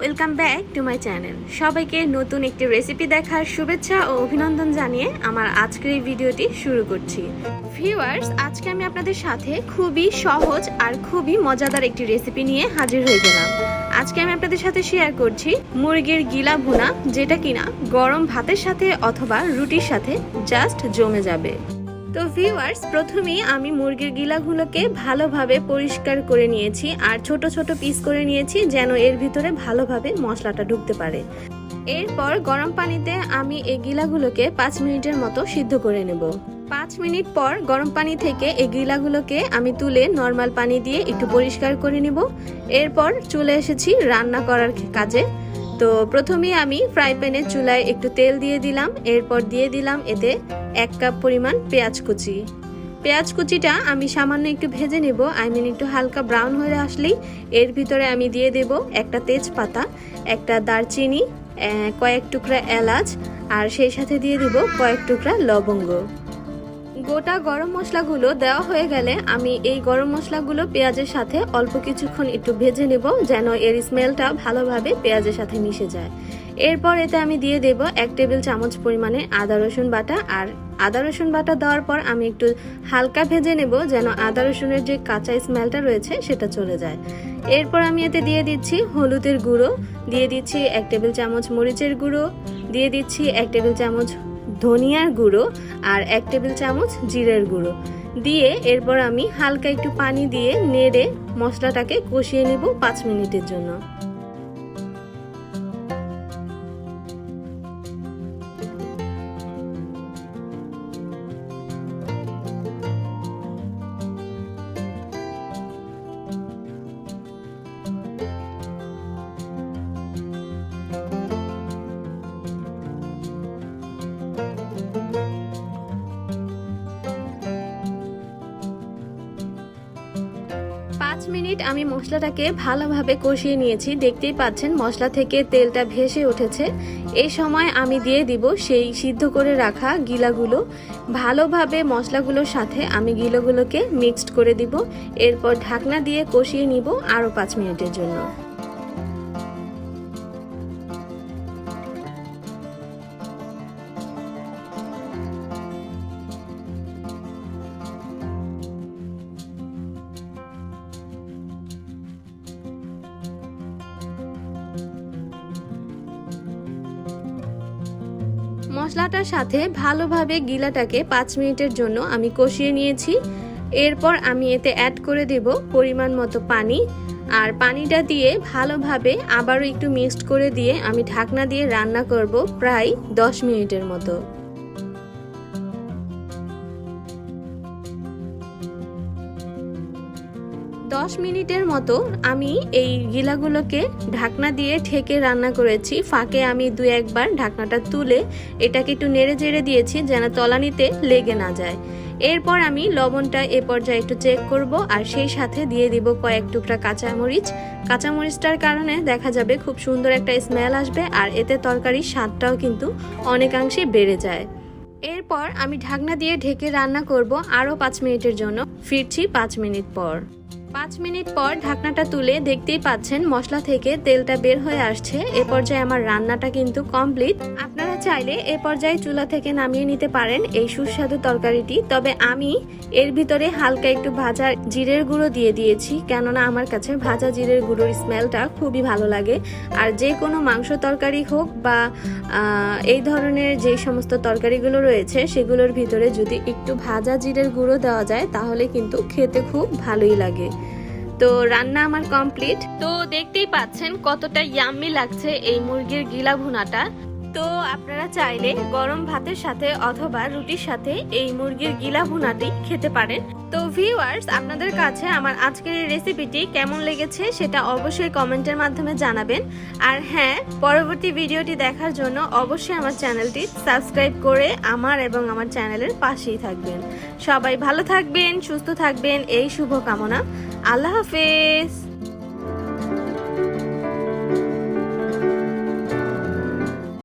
Welcome back to my channel. সবাইকে নতুন একটি রেসিপি দেখার শুভেচ্ছা ও অভিনন্দন জানিয়ে আমার আজকের এই ভিডিওটি শুরু করছি। ভিউয়ার্স, আজকে আমি আপনাদের সাথে খুবই সহজ আর খুবই মজাদার একটি রেসিপি নিয়ে হাজির হয়ে গেলাম। আজকে আমি আপনাদের সাথে শেয়ার করছি মুরগির গিলা ভুনা, যেটা কিনা গরম ভাতের সাথে অথবা রুটির সাথে জাস্ট জমে যাবে। তো ভিউয়ার্স, প্রথমেই আমি মুরগির গিলাগুলোকে ভালোভাবে পরিষ্কার করে নিয়েছি আর ছোট ছোট পিস করে নিয়েছি যেন এর ভিতরে ভালোভাবে মশলাটা ঢুকতে পারে। এরপর গরম পানিতে আমি এই গিলাগুলোকে 5 মিনিটের মতো সিদ্ধ করে নেব। 5 মিনিট পর গরম পানি থেকে এই গিলাগুলোকে আমি তুলে নর্মাল পানি দিয়ে একটু পরিষ্কার করে নেব। এরপর চলে এসেছি রান্না করার কাজে। তো প্রথমেই আমি ফ্রাই প্যানে চুলায় একটু তেল দিয়ে দিলাম। এরপর দিয়ে দিলাম এতে 1 কাপ পরিমাণ পেঁয়াজ কুচি। পেঁয়াজ কুচিটা আমি সামান্য একটু ভেজে নেব, একটু হালকা ব্রাউন হয়ে আসলেই এর ভিতরে আমি দিয়ে দেব একটা তেজপাতা, একটা দারচিনি, কয়েক টুকরা এলাচ আর সেই সাথে দিয়ে দিব কয়েক টুকরা লবঙ্গ। গোটা গরম মশলাগুলো দেওয়া হয়ে গেলে আমি এই গরম মশলাগুলো পেঁয়াজের সাথে অল্প কিছুক্ষণ একটু ভেজে নেব যেন এর স্মেলটা ভালোভাবে পেঁয়াজের সাথে মিশে যায়। এরপর এতে আমি দিয়ে দেব 1 টেবিল চামচ পরিমাণে আদা রসুন বাটা। আর আদা রসুন বাটা দেওয়ার পর আমি একটু হালকা ভেজে নেব যেন আদা রসুনের যে কাঁচা স্মেলটা রয়েছে সেটা চলে যায়। এরপর আমি এতে দিয়ে দিচ্ছি হলুদের গুঁড়ো, দিয়ে দিচ্ছি 1 টেবিল চামচ মরিচের গুঁড়ো, দিয়ে দিচ্ছি 1 টেবিল চামচ ধনিয়ার গুঁড়ো আর 1 টেবিল চামচ জিরের গুঁড়ো দিয়ে এরপর আমি হালকা একটু পানি দিয়ে নেড়ে মশলাটাকে কষিয়ে নেব 5 মিনিটের জন্য। মিনিট আমি মশলাটাকে ভালোভাবে কষিয়ে নিয়েছি। দেখতেই পাচ্ছেন মশলা থেকে তেলটা ভেসে উঠেছে। এই সময় আমি দিয়ে দিব সেই সিদ্ধ করে রাখা গিলাগুলো। ভালোভাবে মশলাগুলোর সাথে আমি গিলাগুলোকে মিক্সড করে দিব। এরপর ঢাকনা দিয়ে কষিয়ে নিব আরো 5 মিনিটের জন্য। মশলাটার সাথে ভালোভাবে গিলাটাকে 5 মিনিটের জন্য আমি কষিয়ে নিয়েছি। এরপর আমি এতে অ্যাড করে দেব পরিমাণ মতো পানি। আর পানিটা দিয়ে ভালোভাবে আবারও একটু মিক্সড করে দিয়ে আমি ঢাকনা দিয়ে রান্না করব প্রায় 10 মিনিটের মতো। মিনিটের মতো আমি এই গিলাগুলোকে ঢাকনা দিয়ে ঢেকে রান্না করেছি। ফাঁকে আমি 2-1 বার ঢাকনাটা তুলে এটাকে একটু নেড়ে চেড়ে দিয়েছি যেন তলানিতে লেগে না যায়। এরপর আমি লবণটা এ পর্যায়ে একটু চেক করব আর সেই সাথে দিয়ে দিব কয়েক টুকরা কাঁচামরিচ। কাঁচামরিচটার কারণে দেখা যাবে খুব সুন্দর একটা স্মেল আসবে আর এতে তরকারির স্বাদটাও কিন্তু অনেকাংশে বেড়ে যায়। এরপর আমি ঢাকনা দিয়ে ঢেকে রান্না করব আরও 5 মিনিটের জন্য। ফিরছি 5 মিনিট পর। 5 মিনিট পর ঢাকনাটা তুলে দেখতেই পাচ্ছেন মশলা থেকে তেলটা বের হয়ে আসছে। এ পর্যায়ে আমার রান্নাটা কিন্তু কমপ্লিট। আপনারা চাইলে এ পর্যায়ে চুলা থেকে নামিয়ে নিতে পারেন এই সুস্বাদু তরকারিটি। তবে আমি এর ভিতরে হালকা একটু ভাজা জিরের গুঁড়ো দিয়ে দিয়েছি, কেননা আমার কাছে ভাজা জিরের গুঁড়োর স্মেলটা খুবই ভালো লাগে। আর যে কোনো মাংস তরকারি হোক বা এই ধরনের যে সমস্ত তরকারিগুলো রয়েছে সেগুলোর ভিতরে যদি একটু ভাজা জিরের গুঁড়ো দেওয়া যায় তাহলে কিন্তু খেতে খুব ভালোই লাগে। তো রান্না আমার কমপ্লিট। তো দেখতেই পাচ্ছেন কতটা ইয়াম্মি লাগছে এই মুরগির গিলা ভুনাটা। তো আপনারা চাইলে গরম ভাতের সাথে অথবা রুটির সাথে এই মুরগির গিলা ভুনাটি খেতে পারেন। তো ভিউয়ার্স, আপনাদের কাছে আমার আজকের এই রেসিপিটি কেমন লেগেছে সেটা অবশ্যই কমেন্টের মাধ্যমে জানাবেন। আর হ্যাঁ, পরবর্তী ভিডিওটি দেখার জন্য অবশ্যই আমার চ্যানেলটি সাবস্ক্রাইব করে আমার এবং আমার চ্যানেলের পাশেই থাকবেন। সবাই ভালো থাকবেন, সুস্থ থাকবেন এই শুভকামনা। আল্লাহ হাফেজ।